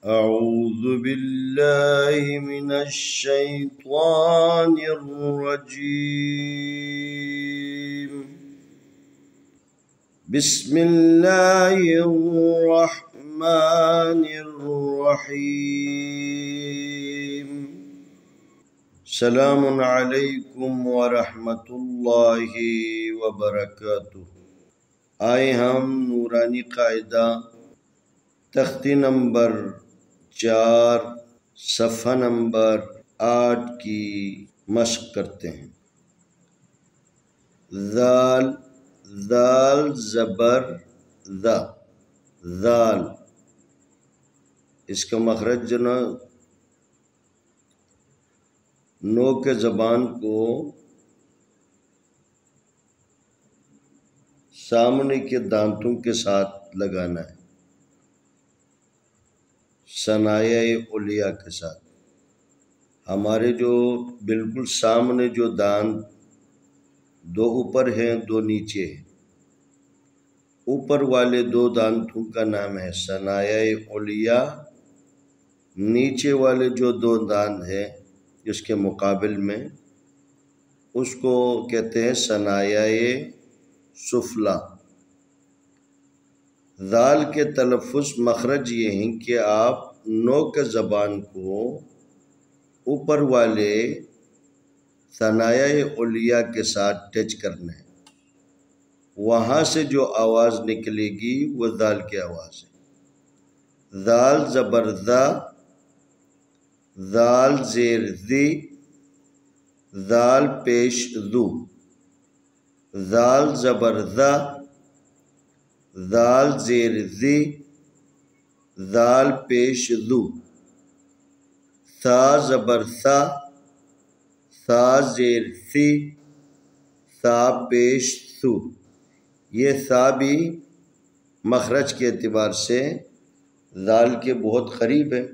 أعوذ بالله من الشيطان الرجيم. بسم الله الرحمن الرحيم. سلام علیکم ورحمۃ اللہ وبرکاتہ. آئے ہم نورانی قاعدہ تختی نمبر 4 صفحہ نمبر 8 کی مشق کرتے ہیں. ذال ذال زبر ذا، ذال اس کا مخرج جو نو کے زبان کو سامنے کے دانتوں کے ساتھ لگانا ہے، ثنایا علیہ کے ساتھ. ہمارے جو بالکل سامنے جو دانت دو اوپر ہیں دو نیچے ہیں، اوپر والے دو دانتوں کا نام ہے ثنایا علیہ، نیچے والے جو دو دانت ہیں اس کے مقابل میں اس کو کہتے ہیں ثنایا سفلا. ذال کے تلفظ مخرج یہ ہیں کہ آپ نو کے زبان کو اوپر والے ثنایا علیہ کے ساتھ ٹچ کرنا ہے. وہاں سے جو آواز نکلے گی وہ ذال کی آواز ہے. ذال زبر ذا، ذال زیر ذی، ذال پیش ذو. ذال زبر ذا، ذال زیر ذی، ذال پیش ذو. ثا زبر ثا، ثا زیر ثی، ثا پیش ثو. یہ ثا بھی مخرج کے اعتبار سے ذال کے بہت قریب ہے.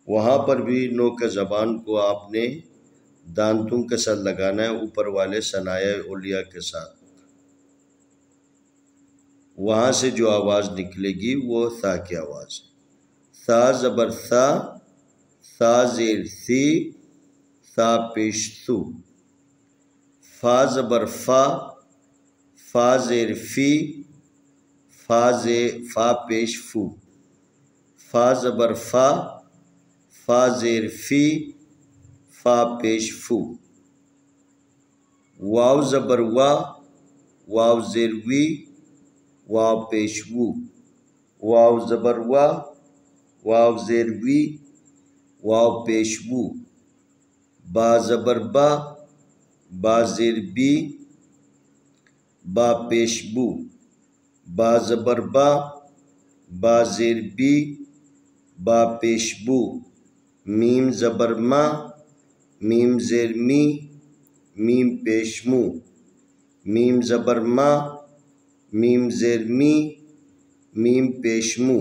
وہاں پر بھی نو کے زبان کو آپ نے دانتوں کے ساتھ لگانا ہے اوپر والے ثنایا علیہ کے ساتھ. وہاں سے جو آواز نکلے گی وہ ثا کی آواز ہے. ثا زبر ثا، ثا زیر ثی، ثا پیش ثو. فا زبر فا، فا زیر فی، فا پیش فو. فا زبر فا، فا زیر فی، فا پیش فو. واو زبر وا، واو زیر وی، واو پیش وو. واو زبر وا، واو زیر وی، واو پیش وو. با زبر با، با زیر بی، با پیش بو. با زبر با، با زیر بی، با پیش بو. میم زبر ما، میم زیر می، میم پیش مو. میم زبر ما، میم زیر می، میم پیش مو.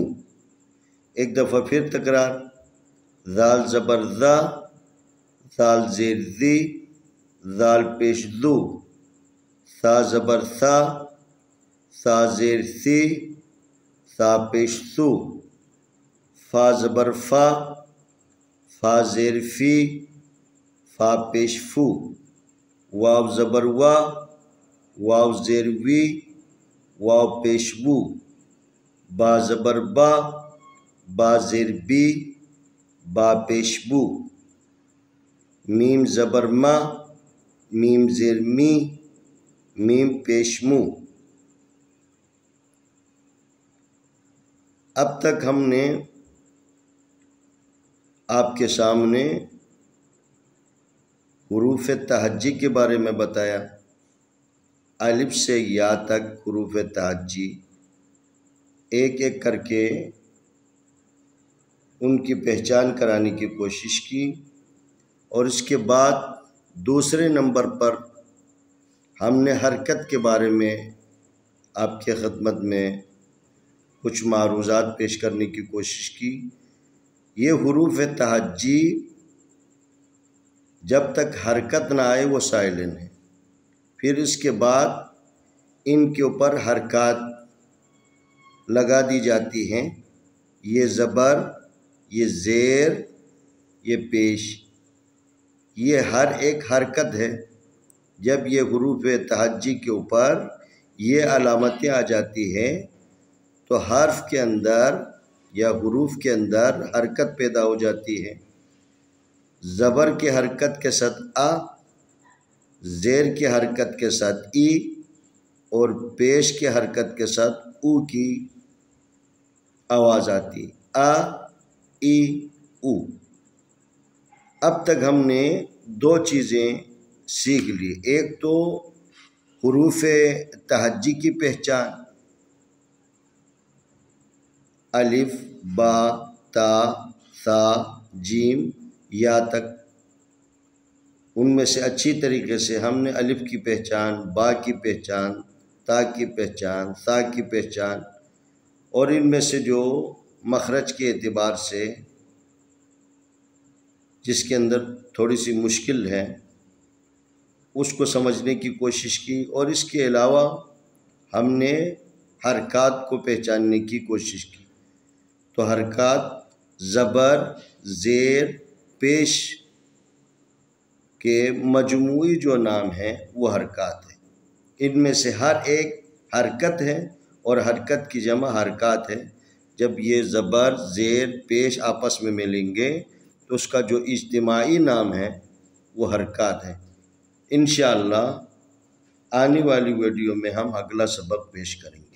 ایک دفعہ پھر تکرار. ذال زبر ذا، ذال زیر ذی، ذال پیش ذو. ثا زبر ثا، ثا زیر ثی، ثا پیش ثو. فا زبر فا، فا زیر فی، فا پیش فو. واو زبر وا، واو زیر وی، واو پیش وو. با زبر با، با زیر بی، با پیش بو. میم زبر ما، میم زیر می، میم پیش مو. اب تک ہم نے آپ کے سامنے حروف تہجی کے بارے میں بتایا. الف سے یا تک حروف تہجی ایک ایک کر کے ان کی پہچان کرانے کی کوشش کی، اور اس کے بعد دوسرے نمبر پر ہم نے حرکت کے بارے میں آپ کے خدمت میں کچھ معروضات پیش کرنے کی کوشش کی. یہ حروف تہجی جب تک حرکت نہ آئے وہ سائلن ہے. پھر اس کے بعد ان کے اوپر حرکات لگا دی جاتی ہیں یہ زبر، یہ زیر، یہ پیش، یہ ہر ایک حرکت ہے۔ جب یہ حروف تہجی کے اوپر یہ علامتیں آ جاتی ہیں تو حرف کے اندر یا حروف کے اندر حرکت پیدا ہو جاتی ہے۔ زبر کی حرکت کے ساتھ آ، زیر کی حرکت کے ساتھ ای اور پیش کی حرکت کے ساتھ او کی آواز آتی، آ ای او۔ اب تک ہم نے دو چیزیں سیکھ لی، ایک تو حروف تہجی کی پہچان، الف، با، تا، ثا، جیم، یا تک۔ ان میں سے اچھی طریقے سے ہم نے الف کی پہچان، با کی پہچان، تا کی پہچان، ثا کی پہچان، اور ان میں سے جو مخرج کے اعتبار سے جس کے اندر تھوڑی سی مشکل ہے اس کو سمجھنے کی کوشش کی، اور اس کے علاوہ ہم نے حرکات کو پہچاننے کی کوشش کی۔ تو حرکات زبر، زیر، پیش کے مجموعی جو نام ہیں وہ حرکات ہیں۔ ان میں سے ہر ایک حرکت ہے اور حرکت کی جمع حرکات ہے۔ جب یہ زبر، زیر، پیش آپس میں ملیں گے تو اس کا جو اجتماعی نام ہے وہ حرکات ہے۔ انشاءاللہ آنے والی ویڈیو میں ہم اگلا سبق پیش کریں گے۔